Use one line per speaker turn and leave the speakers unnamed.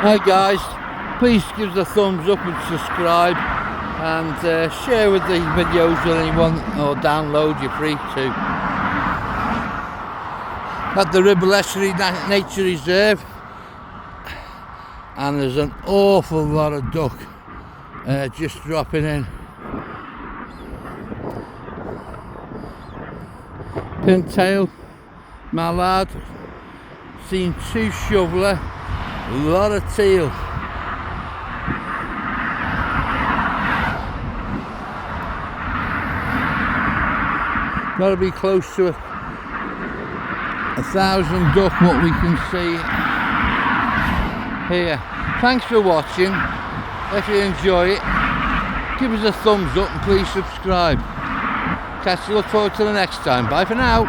Hi guys, please give us a thumbs up and subscribe, and share with the videos with anyone, or download, you're free to. At the Ribblessery Nature Reserve, and there's an awful lot of duck just dropping in. Pintail, mallard, seen 2 shoveler, a lot of teal. Got to be close to 1,000 duck what we can see here. Thanks for watching. If you enjoy it, give us a thumbs up and please subscribe. Look forward to the next time. Bye for now.